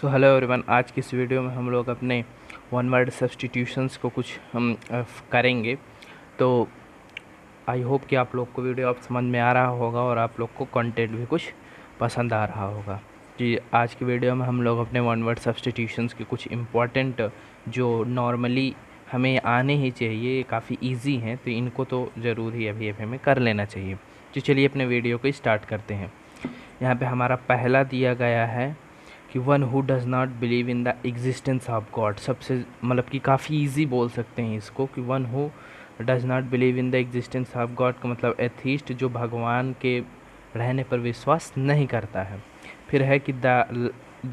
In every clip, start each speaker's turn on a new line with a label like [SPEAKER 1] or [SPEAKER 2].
[SPEAKER 1] So hello everyone, आज की इस वीडियो में हम लोग अपने वन वर्ड सब्स्टिट्यूशंस को कुछ हम करेंगे। तो आई होप कि आप लोग को वीडियो आप समझ में आ रहा होगा और आप लोग को कंटेंट भी कुछ पसंद आ रहा होगा। जी, आज की वीडियो में हम लोग अपने वन वर्ड सब्स्टिट्यूशंस के कुछ इम्पॉर्टेंट जो नॉर्मली हमें आने ही चाहिए, ये काफ़ी ईजी हैं, तो इनको तो ज़रूर ही अभी हमें कर लेना चाहिए। तो चलिए अपने वीडियो को स्टार्ट करते हैं। यहाँ पे हमारा पहला दिया गया है कि one who does not believe in the existence of God. सबसे मतलब कि काफ़ी इजी बोल सकते हैं इसको कि one who does not believe in the existence of God का मतलब एथीस्ट, जो भगवान के रहने पर विश्वास नहीं करता है। फिर है कि the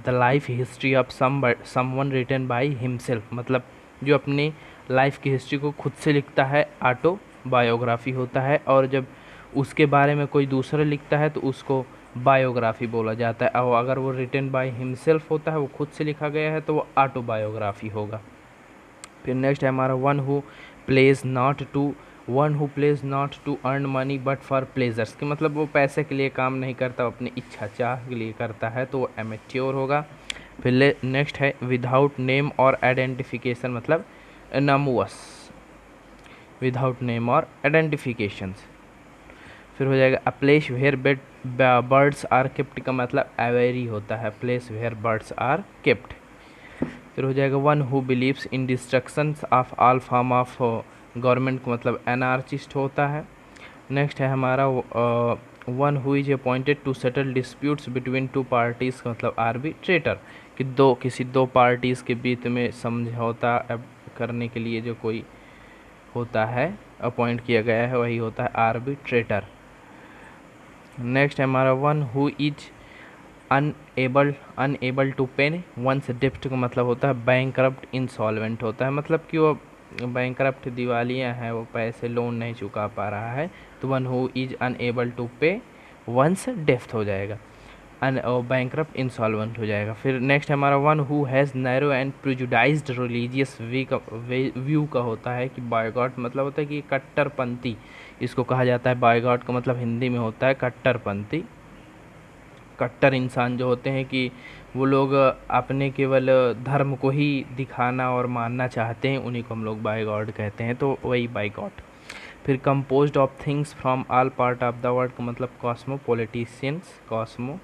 [SPEAKER 1] life history of someone written by himself, मतलब जो अपनी लाइफ की हिस्ट्री को खुद से लिखता है, ऑटो बायोग्राफी होता है। और जब उसके बारे में कोई दूसरा लिखता है तो उसको बायोग्राफी बोला जाता है। और अगर वो रिटन बाय हिमसेल्फ होता है, वो खुद से लिखा गया है, तो वो ऑटोबायोग्राफी होगा। फिर नेक्स्ट है हमारा one who pledge not to earn money but for pleasures, कि मतलब वो पैसे के लिए काम नहीं करता, वो अपनी इच्छा चाह के लिए करता है, तो वो एमेच्योर होगा। फिर नेक्स्ट है विदाउट नेम और आइडेंटिफिकेशन, मतलब एनामुअस, विदाउट नेम और आइडेंटिफिकेशंस। फिर हो जाएगा a place where birds are kept, का मतलब एवेरी होता है, place where birds are kept. फिर हो जाएगा one who believes in destruction of all form of government, का मतलब एनार्चिस्ट होता है। नेक्स्ट है हमारा one who is appointed to settle disputes between two parties, का मतलब आर्बिट्रेटर, कि किसी दो पार्टीज़ के बीच में समझौता करने के लिए जो कोई होता है, अपॉइंट किया गया है, वही होता है आर्बिट्रेटर। नेक्स्ट है हमारा one who is unable to pay one's डेप्ट, का मतलब होता है बैंकरप्ट इंसॉल्वेंट होता है, मतलब कि वो बैंकरप्ट दिवालिया है, वो पैसे लोन नहीं चुका पा रहा है, तो one who is unable to pay one's डेप्ट हो जाएगा, बैंकरप्ट इंसॉल्वेंट हो जाएगा। फिर नेक्स्ट हमारा one who has narrow and prejudiced religious view का होता है कि बायगॉट, मतलब होता है कि कट्टरपंथी, इसको कहा जाता है। बायगॉट का मतलब हिंदी में होता है कट्टरपंथी। कट्टर इंसान जो होते हैं कि वो लोग अपने केवल धर्म को ही दिखाना और मानना चाहते हैं, उन्हीं को हम लोग बाय गॉड कहते हैं, तो वही बाय गॉड। फिर composed of things from all part of the world, का मतलब कॉस्मोपोलिटन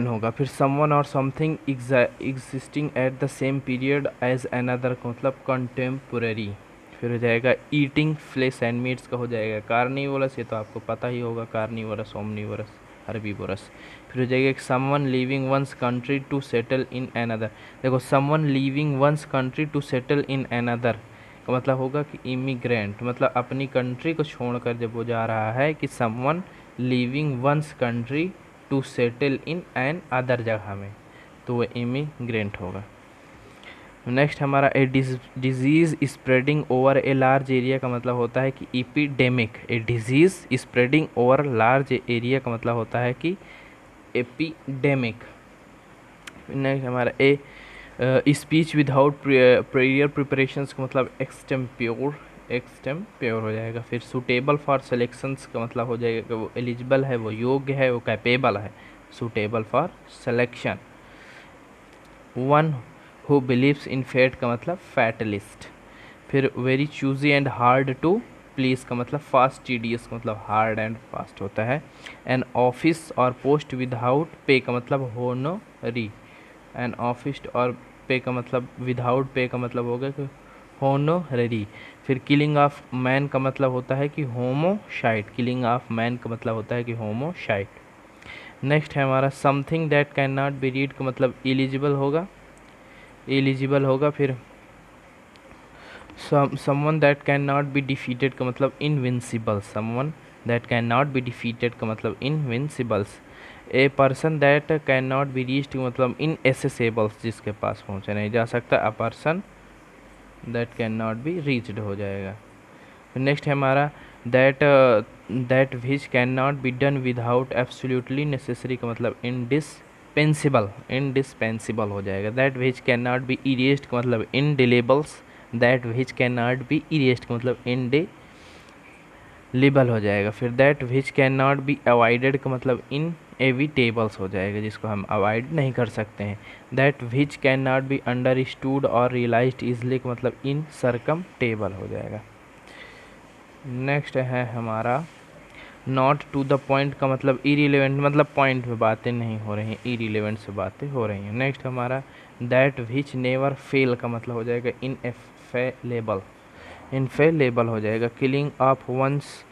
[SPEAKER 1] होगा। फिर समवन और something existing at the same period as another, का मतलब कंटेम्पोरेरी। फिर हो जाएगा ईटिंग फ्लेश एंड मीट्स, का हो जाएगा कार्निवोरस, ये तो आपको पता ही होगा, कार्निवोरस, ओमनिवोरस, हर्बीवोरस। फिर हो जाएगा someone leaving one's country to settle in another. देखो, someone leaving one's country to settle in another का मतलब होगा कि इमिग्रेंट, मतलब अपनी कंट्री को छोड़कर जब वो जा रहा है, कि someone leaving one's country to settle in an other जगह में, तो वो इमिग्रेंट होगा। नेक्स्ट हमारा a disease spreading over a large area, का मतलब होता है कि epidemic. A disease spreading over large area का मतलब होता है कि एपिडेमिक। नेक्स्ट हमारा a speech without prayer preparations, का मतलब एक्सटेम्प्योर हो जाएगा। फिर सुटेबल फॉर सेलेक्शंस, का मतलब हो जाएगा कि वो एलिजिबल है, वो योग्य है, वो कैपेबल है, suitable for selection. One who believes in fate, का मतलब फैटलिस्ट। फिर very choosy and hard to please, का मतलब फास्ट, टीडियस, का मतलब हार्ड एंड फास्ट होता है। एन ऑफिस और पोस्ट विदाउट पे, का मतलब होनोरी। एन ऑफिस और पे का मतलब विदाउट पे का मतलब होगा कि होनोररी। फिर किलिंग ऑफ मैन का मतलब होता है कि होमोसाइड, किलिंग ऑफ मैन का मतलब होता है कि होमोसाइड। नेक्स्ट है हमारा something that can not B read, का मतलब एलिजिबल होगा, एलिजिबल होगा। फिर someone that can not be defeated, का मतलब invincible, someone that can not be defeated का मतलब Invincibles. A person that can not be reached, का मतलब इनएसेसेबल्स, जिसके पास पहुंचा नहीं जा सकता। A person that can not be reached हो जाएगा। नेक्स्ट है हमारा that which can not be done without absolutely necessary, का मतलब इंडिस्पेंसिबल, इंडिस्पेंसिबल हो जाएगा। That which can not be erased, का मतलब indelibles. That which can not be erased, का मतलब इंडिलेबल हो जाएगा। फिर that which can not be avoided, का मतलब एविटेबल्स हो जाएगा, जिसको हम अवॉइड नहीं कर सकते हैं। That which can not be understood और रियलाइज्ड इजली का मतलब इनसरकमटेबल हो जाएगा। नेक्स्ट है हमारा नॉट टू द पॉइंट का मतलब इरिलेवेंट, मतलब पॉइंट पे बातें नहीं हो रही हैं, इरिलेवेंट से बातें हो रही हैं। नेक्स्ट हमारा दैट विच नेवर फेल का मतलब हो जाएगा इनफेलेबल, इनफेलेबल हो जाएगा। Killing of one's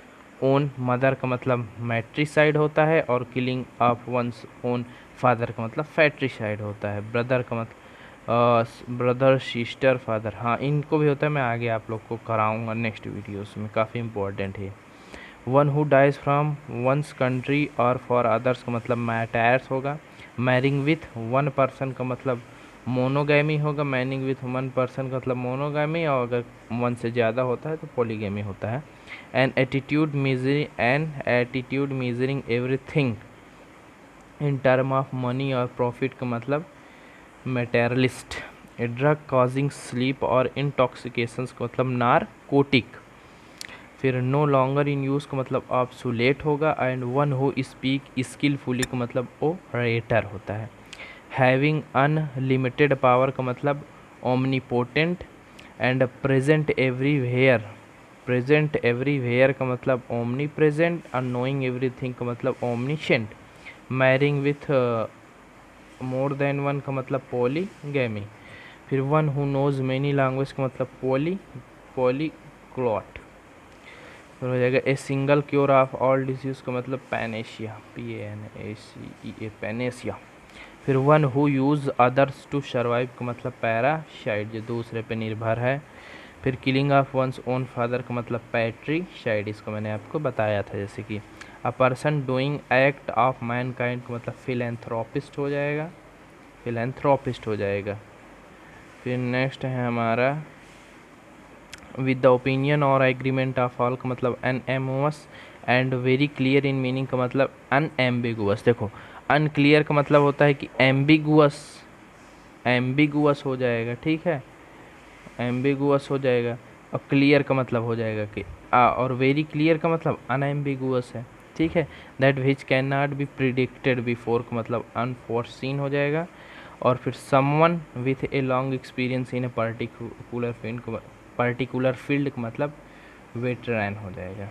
[SPEAKER 1] own mother का मतलब मैट्रिसाइड होता है, और killing of one's own father का मतलब फैट्रिसाइड होता है। ब्रदर का मतलब ब्रदर सिस्टर फादर, हाँ इनको भी होता है, मैं आगे आप लोग को कराऊंगा नेक्स्ट वीडियोस में, काफ़ी इंपॉर्टेंट है। One who dies from one's country और फॉर अदर्स का मतलब मैटायर्स होगा। मैरिंग विथ वन पर्सन का मतलब मोनोगैमी होगा। मैरिंग विथ वन पर्सन का मतलब मोनोगैमी, और अगर वन से ज़्यादा होता है तो पॉलीगैमी होता है। An attitude measuring everything in term of money और प्रॉफिट का मतलब materialist. A drug causing sleep और इंटॉक्सिकेशंस का मतलब नारकोटिक। फिर नो लॉन्गर इन यूज़ का मतलब ऑब्सोलेट होगा। And one who speak skilfully का मतलब ओरेटर होता है। हैविंग अनलिमिटेड पावर का मतलब omnipotent. And present everywhere, present everywhere का मतलब ओमनी प्रेजेंट। और नोइंग एवरीथिंग का मतलब omniscient. Marrying with more than one का मतलब पॉलीगैमी। फिर one who knows many language का मतलब पॉलीग्लॉट। फिर हो जाएगा a single cure of all disease का मतलब पैनेशिया, PANACEA, पैनेशिया। फिर one who use others to survive का मतलब पैरासाइड, जो दूसरे पे निर्भर है। फिर killing of one's own father का मतलब पैट्रिसाइड, इसको मैंने आपको बताया था। जैसे कि a person doing act of Mankind का मतलब फिलैंथ्रोपिस्ट हो जाएगा, फिलैंथ्रोपिस्ट हो जाएगा। फिर नेक्स्ट है हमारा विद द ओपिनियन और एग्रीमेंट ऑफ ऑल का मतलब unambiguous and very clear in meaning का मतलब अनएम्बिगुअस। देखो अनक्लियर का मतलब होता है कि एम्बिगुअस, एम्बिगुअस हो जाएगा, ठीक है, एम्बिगुअस हो जाएगा। और क्लियर का मतलब हो जाएगा कि और वेरी क्लियर का मतलब अनएम्बिगुअस है, ठीक है। That which can not B predicted before का मतलब अनफोर्सीन हो जाएगा। और फिर someone with a long experience in a particular field का मतलब वेटरन हो जाएगा।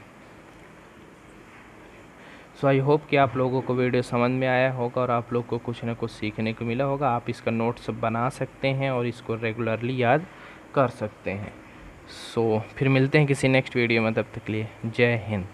[SPEAKER 1] सो आई होप कि आप लोगों को वीडियो समझ में आया होगा और आप लोग को कुछ ना कुछ सीखने को मिला होगा। आप इसका नोट्स बना सकते हैं और इसको रेगुलरली याद कर सकते हैं। सो फिर मिलते हैं किसी नेक्स्ट वीडियो में, तब तक के लिए जय हिंद।